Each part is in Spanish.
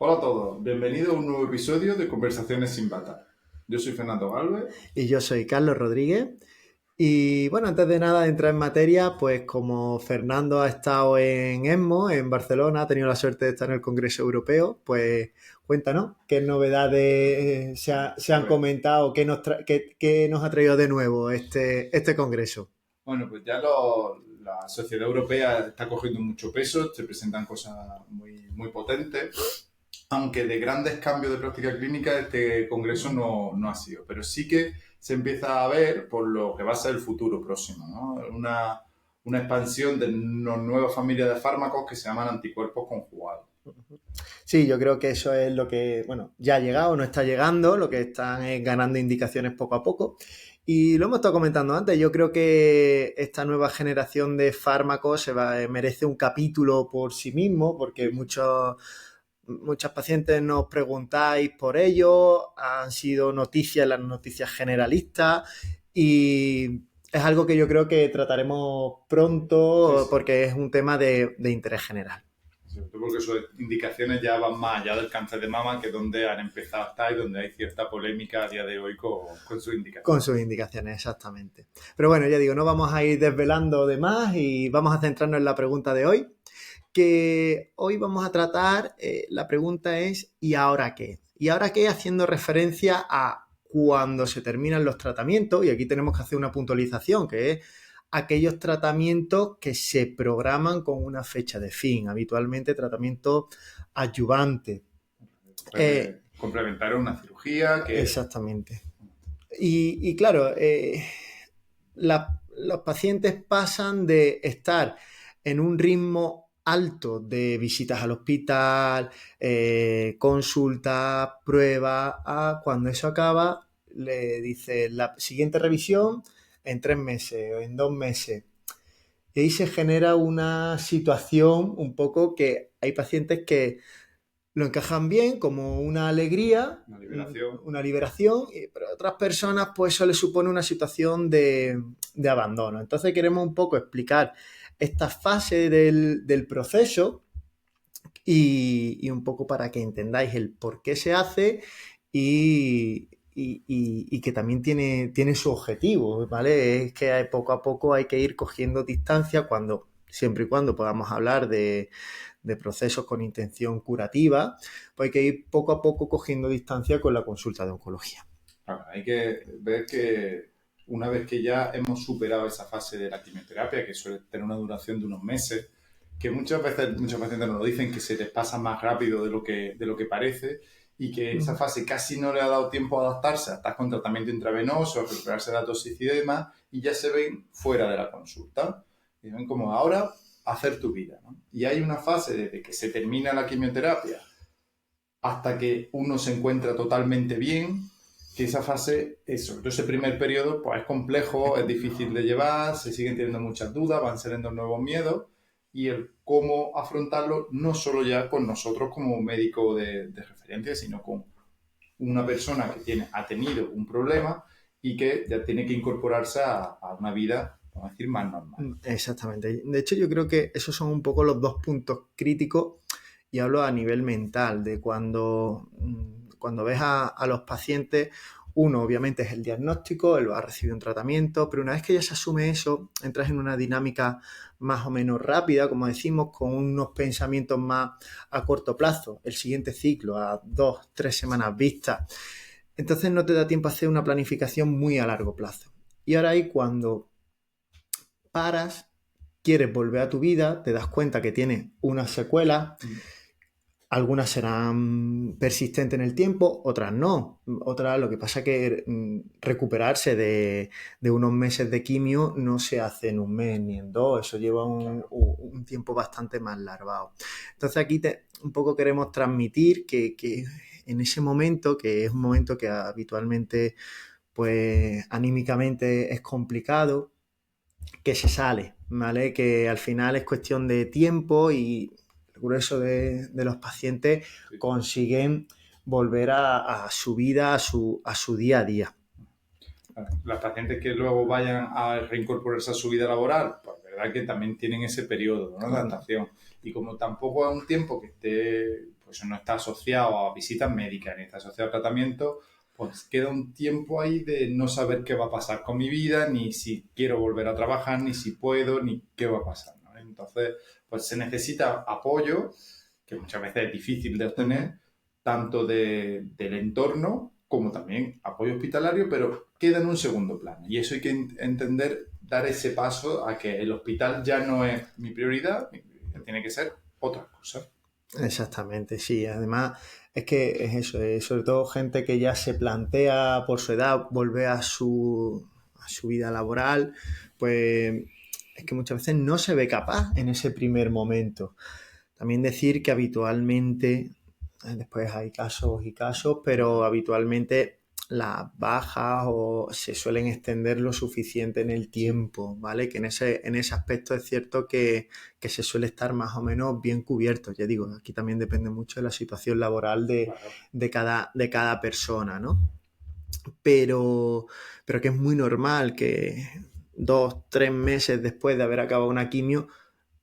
Hola a todos, bienvenidos a un nuevo episodio de Conversaciones sin Bata. Yo soy Fernando Galvez. Y yo soy Carlos Rodríguez. Y bueno, antes de nada de entrar en materia, pues como Fernando ha estado en ESMO, en Barcelona, ha tenido la suerte de estar en el Congreso Europeo, pues cuéntanos qué novedades se han Pues, comentado, qué nos ha traído de nuevo este congreso. bueno, pues ya la sociedad europea está cogiendo mucho peso, se presentan cosas muy potentes, aunque de grandes cambios de práctica clínica este congreso no ha sido, pero sí que se empieza a ver por lo que va a ser el futuro próximo, ¿no? Una expansión de una nueva familia de fármacos que se llaman anticuerpos conjugados. Sí, yo creo que eso es lo que, bueno, ya ha llegado, no está llegando, lo que están es ganando indicaciones poco a poco. Y lo hemos estado comentando antes, yo creo que esta nueva generación de fármacos merece un capítulo por sí mismo, porque muchas pacientes nos preguntáis por ello, han sido noticias, las noticias generalistas, y es algo que yo creo que trataremos Sí, pronto sí. porque es un tema de interés general. Sobre todo porque sus indicaciones ya van más allá del cáncer de mama, que es donde han empezado a estar y donde hay cierta polémica a día de hoy con sus Con indicaciones. sus indicaciones, exactamente. Pero bueno, ya digo, no vamos a ir desvelando de más y vamos a centrarnos en la pregunta de hoy, que hoy vamos a tratar, la pregunta es ¿y ahora qué? ¿Y ahora qué? Haciendo referencia a cuando se terminan los tratamientos, y aquí tenemos que hacer una puntualización, que es aquellos tratamientos que se programan con una fecha de fin, habitualmente tratamientos adyuvantes. Complementar una cirugía que... Exactamente. Y claro, los pacientes pasan de estar en un ritmo alto de visitas al hospital, consultas, pruebas, a cuando eso acaba, le dice la siguiente revisión en 3 meses o en 2 meses. Y ahí se genera una situación un poco que hay pacientes que lo encajan bien como una alegría, Una liberación. una liberación, pero a otras personas pues eso les supone una situación de abandono. Entonces queremos un poco explicar esta fase del proceso y un poco para que entendáis el por qué se hace y que también tiene su objetivo, ¿vale? Es que poco a poco hay que ir cogiendo distancia siempre y cuando podamos hablar de procesos con intención curativa, pues hay que ir poco a poco cogiendo distancia con la consulta de oncología. Claro, hay que ver que una vez que ya hemos superado esa fase de la quimioterapia, que suele tener una duración de unos meses, que muchas veces muchos pacientes nos lo dicen que se les pasa más rápido de lo que parece y que esa fase casi no le ha dado tiempo a adaptarse a estar con tratamiento intravenoso, a recuperarse de la toxicidad y demás, y ya se ven fuera de la consulta. Y ven como ahora hacer tu vida, ¿no? Y hay una fase desde que se termina la quimioterapia hasta que uno se encuentra totalmente bien, que esa fase, sobre todo ese primer periodo, pues es complejo, es difícil de llevar, se siguen teniendo muchas dudas, van saliendo nuevos miedos y el cómo afrontarlo no solo ya con nosotros como médico de referencia, sino con una persona que ha tenido un problema y que ya tiene que incorporarse a una vida, vamos a decir, más normal. Exactamente. De hecho, yo creo que esos son un poco los dos puntos críticos y hablo a nivel mental, de cuando ves a los pacientes, uno obviamente es el diagnóstico, él va a recibir un tratamiento, pero una vez que ya se asume eso, entras en una dinámica más o menos rápida, como decimos, con unos pensamientos más a corto plazo, el siguiente ciclo, a 2, 3 semanas vista. Entonces no te da tiempo a hacer una planificación muy a largo plazo. Y ahora ahí cuando paras, quieres volver a tu vida, te das cuenta que tienes unas secuelas, algunas serán persistentes en el tiempo, otras no. Otras, lo que pasa es que recuperarse de unos meses de quimio no se hace en un mes ni en dos, eso lleva un tiempo bastante más larvado. Entonces aquí un poco queremos transmitir que en ese momento, que es un momento que habitualmente pues anímicamente es complicado, que se sale, ¿vale? Que al final es cuestión de tiempo y el grueso de los pacientes Sí. consiguen volver a su vida, a su día a día. Las pacientes que luego vayan a reincorporarse a su vida laboral, pues verdad que también tienen ese periodo, ¿no?, de adaptación. Y como tampoco es un tiempo que esté pues no está asociado a visitas médicas ni está asociado a tratamiento, pues queda un tiempo ahí de no saber qué va a pasar con mi vida, ni si quiero volver a trabajar, ni si puedo, ni qué va a pasar, ¿no? Entonces, pues se necesita apoyo, que muchas veces es difícil de obtener, tanto del entorno como también apoyo hospitalario, pero queda en un segundo plano. Y eso hay que entender, dar ese paso a que el hospital ya no es mi prioridad tiene que ser otra cosa. Exactamente, sí. Además, es que es eso, sobre todo gente que ya se plantea por su edad volver a su vida laboral, pues es que muchas veces no se ve capaz en ese primer momento. También decir que habitualmente, después hay casos y casos, pero habitualmente las bajas o se suelen extender lo suficiente en el tiempo, ¿vale? Que en ese aspecto es cierto que se suele estar más o menos bien cubierto. Ya digo, aquí también depende mucho de la situación laboral de cada persona, ¿no? Pero que es muy normal que 2, 3 meses después de haber acabado una quimio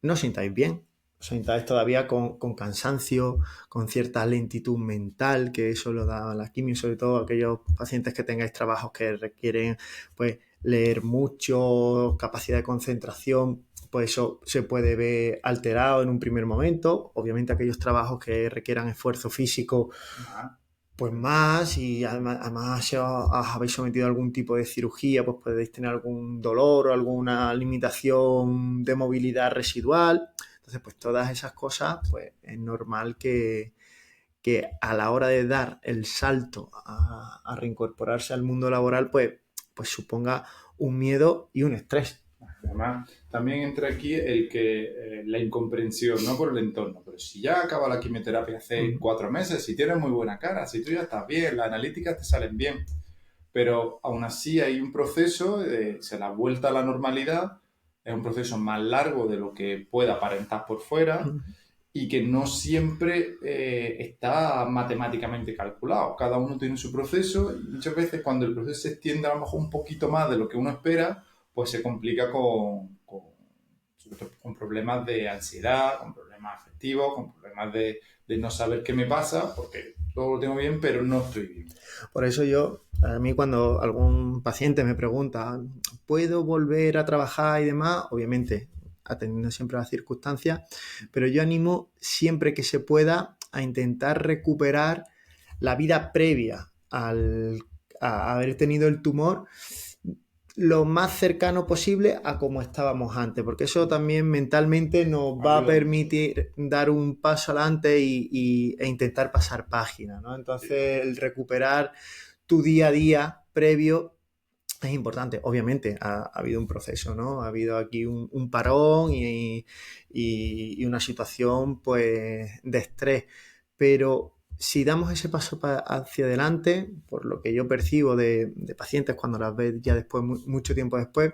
no os sintáis bien. Os sintáis todavía con cansancio, con cierta lentitud mental, que eso lo da la quimio, sobre todo aquellos pacientes que tengáis trabajos que requieren pues leer mucho, capacidad de concentración, pues eso se puede ver alterado en un primer momento. Obviamente aquellos trabajos que requieran esfuerzo físico, pues más, y además si os habéis sometido a algún tipo de cirugía, pues podéis tener algún dolor o alguna limitación de movilidad residual. Entonces, pues todas esas cosas, pues es normal que a la hora de dar el salto a reincorporarse al mundo laboral, pues suponga un miedo y un estrés. Además, también entra aquí la incomprensión, no por el entorno, pero si ya acaba la quimioterapia hace 4 meses, si tienes muy buena cara, si tú ya estás bien, las analíticas te salen bien, pero aún así hay un proceso, se la vuelta a la normalidad, es un proceso más largo de lo que pueda aparentar por fuera y que no siempre está matemáticamente calculado. Cada uno tiene su proceso y muchas veces cuando el proceso se extiende a lo mejor un poquito más de lo que uno espera, pues se complica sobre todo con problemas de ansiedad, con problemas afectivos, con problemas de no saber qué me pasa, porque todo lo tengo bien, pero no estoy bien. Por eso a mí cuando algún paciente me pregunta, ¿puedo volver a trabajar y demás? Obviamente, atendiendo siempre a las circunstancias, pero yo animo siempre que se pueda a intentar recuperar la vida previa a haber tenido el tumor lo más cercano posible a como estábamos antes, porque eso también mentalmente nos va a permitir dar un paso adelante e intentar pasar página, ¿no? Entonces, el recuperar tu día a día previo es importante. Obviamente ha habido un proceso, ¿no? Ha habido aquí un parón y una situación pues de estrés, pero si damos ese paso hacia adelante, por lo que yo percibo de pacientes cuando las ves ya después, mucho tiempo después,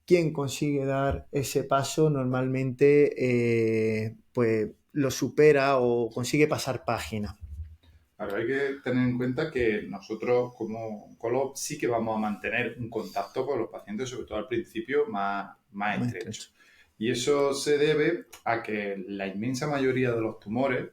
quien consigue dar ese paso normalmente pues lo supera o consigue pasar página. Claro, hay que tener en cuenta que nosotros como oncólogos sí que vamos a mantener un contacto con los pacientes, sobre todo al principio, más estrecho. Y eso se debe a que la inmensa mayoría de los tumores,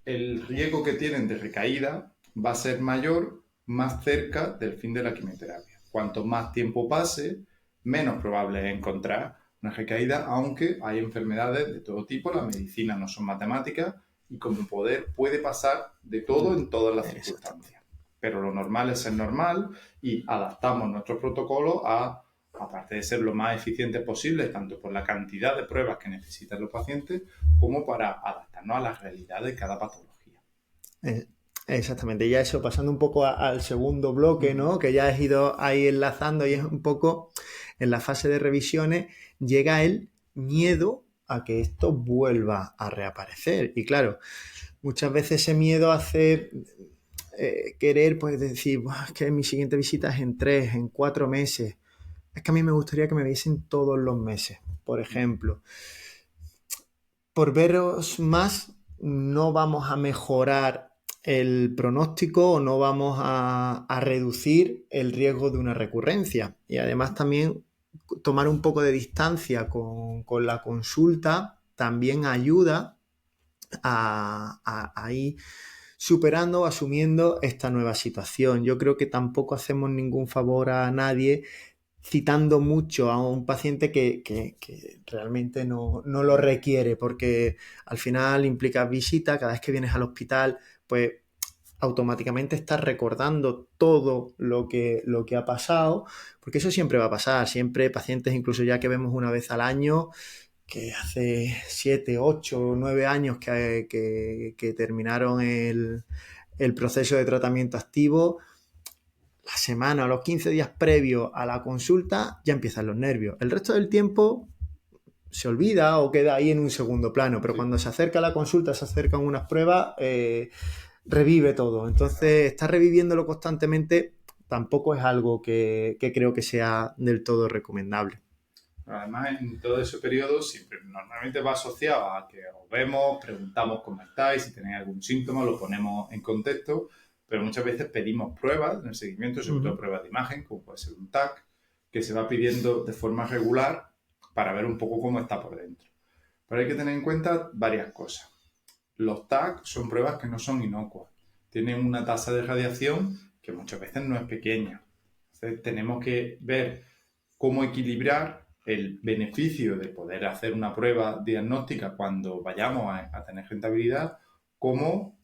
el riesgo que tienen de recaída va a ser mayor más cerca del fin de la quimioterapia. Cuanto más tiempo pase, menos probable es encontrar una recaída, aunque hay enfermedades de todo tipo, la medicina no son matemáticas y como puede pasar de todo en todas las circunstancias. Pero lo normal es ser normal y adaptamos nuestros protocolos aparte de ser lo más eficientes posible, tanto por la cantidad de pruebas que necesitan los pacientes, como para adaptarnos a la realidad de cada patología. Exactamente, ya eso, pasando un poco al segundo bloque, ¿no? Que ya has ido ahí enlazando y es un poco en la fase de revisiones, llega el miedo a que esto vuelva a reaparecer. Y claro, muchas veces ese miedo hace querer pues decir, es que mi siguiente visita es en 3, en 4 meses. Es que a mí me gustaría que me viesen todos los meses, por ejemplo. Por veros más, no vamos a mejorar el pronóstico o no vamos a reducir el riesgo de una recurrencia. Y además también tomar un poco de distancia con la consulta también ayuda a ir superando o asumiendo esta nueva situación. Yo creo que tampoco hacemos ningún favor a nadie citando mucho a un paciente que realmente no lo requiere, porque al final implica visita, cada vez que vienes al hospital, pues automáticamente estás recordando todo lo que ha pasado, porque eso siempre va a pasar, siempre pacientes incluso ya que vemos una vez al año, que hace 7, 8, 9 años que terminaron el proceso de tratamiento activo, la semana o los 15 días previos a la consulta ya empiezan los nervios. El resto del tiempo se olvida o queda ahí en un segundo plano, pero cuando se acerca la consulta, se acercan unas pruebas, revive todo. Entonces, estar reviviéndolo constantemente tampoco es algo que creo que sea del todo recomendable. Además, en todo ese periodo siempre normalmente va asociado a que os vemos, preguntamos cómo estáis, si tenéis algún síntoma, lo ponemos en contexto, pero muchas veces pedimos pruebas en el seguimiento, sobre todo pruebas de imagen, como puede ser un TAC, que se va pidiendo de forma regular para ver un poco cómo está por dentro. Pero hay que tener en cuenta varias cosas. Los TAC son pruebas que no son inocuas, tienen una tasa de radiación que muchas veces no es pequeña. Entonces, tenemos que ver cómo equilibrar el beneficio de poder hacer una prueba diagnóstica cuando vayamos a tener rentabilidad, como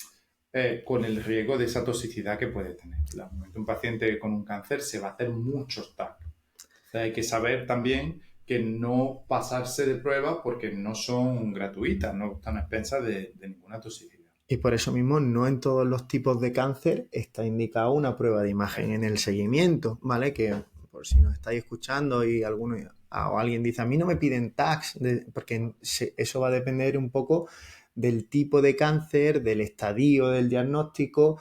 con el riesgo de esa toxicidad que puede tener. En el momento un paciente con un cáncer se va a hacer muchos TAC. O sea, hay que saber también que no pasarse de pruebas porque no son gratuitas, no están a expensas de ninguna toxicidad. Y por eso mismo no en todos los tipos de cáncer está indicada una prueba de imagen en el seguimiento, ¿vale? Que por si nos estáis escuchando y alguno o alguien dice, a mí no me piden tags, porque eso va a depender un poco del tipo de cáncer, del estadio del diagnóstico,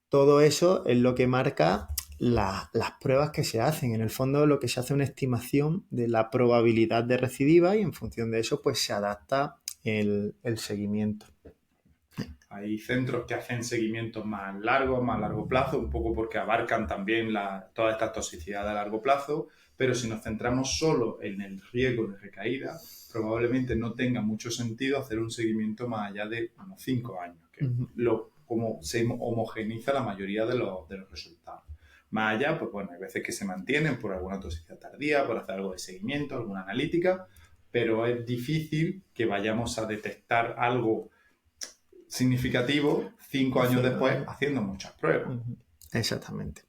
todo eso es lo que marca las pruebas que se hacen. En el fondo lo que se hace es una estimación de la probabilidad de recidiva y en función de eso pues se adapta el seguimiento. Hay centros que hacen seguimientos más largos, más a largo plazo, un poco porque abarcan también toda esta toxicidad a largo plazo, pero si nos centramos solo en el riesgo de recaída, probablemente no tenga mucho sentido hacer un seguimiento más allá de unos 5 años, que es como se homogeniza la mayoría de los resultados. Más allá, pues bueno, hay veces que se mantienen por alguna toxicidad tardía, por hacer algo de seguimiento, alguna analítica, pero es difícil que vayamos a detectar algo significativo 5 años después haciendo muchas pruebas. Exactamente.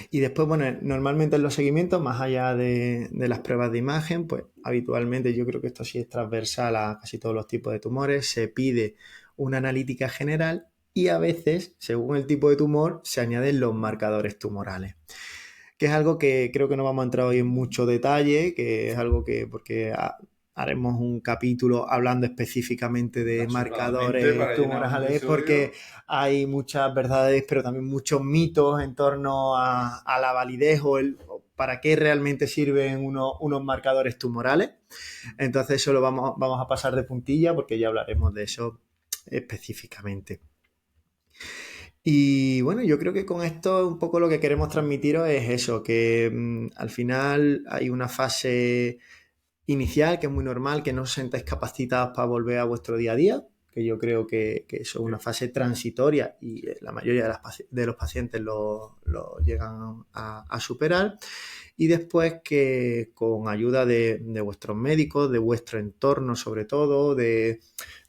Y después, bueno, normalmente en los seguimientos, más allá de las pruebas de imagen, pues habitualmente yo creo que esto sí es transversal a casi todos los tipos de tumores, se pide una analítica general y a veces, según el tipo de tumor, se añaden los marcadores tumorales. Que es algo que creo que no vamos a entrar hoy en mucho detalle, que es algo que, porque haremos un capítulo hablando específicamente de marcadores tumorales, porque hay muchas verdades, pero también muchos mitos en torno a la validez o para qué realmente sirven unos marcadores tumorales. Entonces eso lo vamos a pasar de puntilla porque ya hablaremos de eso específicamente. Y bueno, yo creo que con esto un poco lo que queremos transmitiros es eso, que al final hay una fase inicial que es muy normal, que no os sentáis capacitados para volver a vuestro día a día, que yo creo que eso es una fase transitoria y la mayoría de los pacientes lo llegan a superar. Y después que con ayuda de vuestros médicos, de vuestro entorno sobre todo,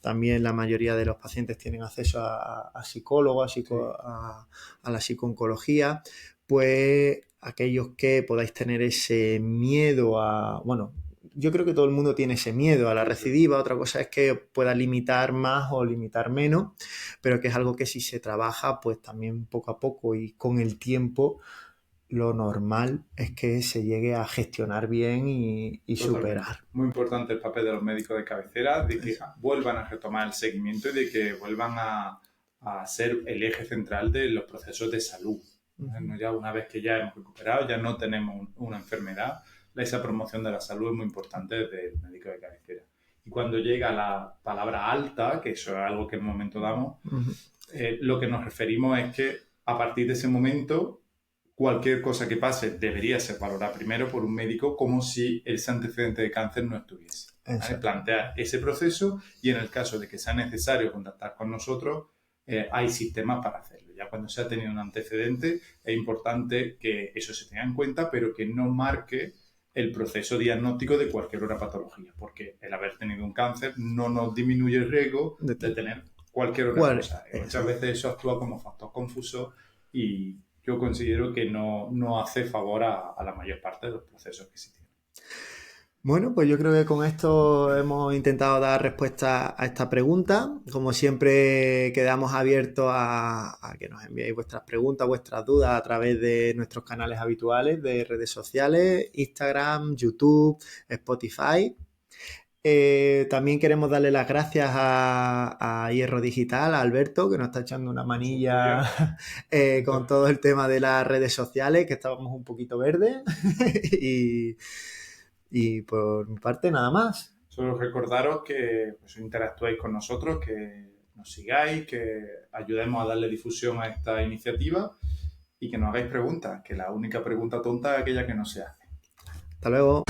también la mayoría de los pacientes tienen acceso a psicólogos, a la psicooncología, pues aquellos que podáis tener ese miedo bueno, yo creo que todo el mundo tiene ese miedo a la recidiva, otra cosa es que pueda limitar más o limitar menos, pero que es algo que si se trabaja, pues también poco a poco y con el tiempo, lo normal es que se llegue a gestionar bien y superar. Muy importante el papel de los médicos de cabecera, de que vuelvan a retomar el seguimiento y de que vuelvan a ser el eje central de los procesos de salud. Ya una vez que ya hemos recuperado, ya no tenemos una enfermedad, esa promoción de la salud es muy importante desde el médico de cabecera. Y cuando llega la palabra alta, que eso es algo que en un momento damos, lo que nos referimos es que a partir de ese momento, cualquier cosa que pase debería ser valorada primero por un médico como si ese antecedente de cáncer no estuviese. ¿Vale? Plantear ese proceso y en el caso de que sea necesario contactar con nosotros, hay sistemas para hacerlo. Ya cuando se ha tenido un antecedente es importante que eso se tenga en cuenta, pero que no marque el proceso diagnóstico de cualquier otra patología, porque el haber tenido un cáncer no nos disminuye el riesgo de tener cualquier otra cosa. Muchas veces eso actúa como factor confuso y yo considero que no hace favor a la mayor parte de los procesos que se tienen. Bueno, pues yo creo que con esto hemos intentado dar respuesta a esta pregunta. Como siempre, quedamos abiertos a que nos enviéis vuestras preguntas, vuestras dudas a través de nuestros canales habituales de redes sociales, Instagram, YouTube, Spotify. También queremos darle las gracias a Hierro Digital, a Alberto, que nos está echando una manilla con todo el tema de las redes sociales, que estábamos un poquito verdes. Y por mi parte, nada más. Solo recordaros que pues, interactuéis con nosotros, que nos sigáis, que ayudemos a darle difusión a esta iniciativa y que nos hagáis preguntas, que la única pregunta tonta es aquella que no se hace. Hasta luego.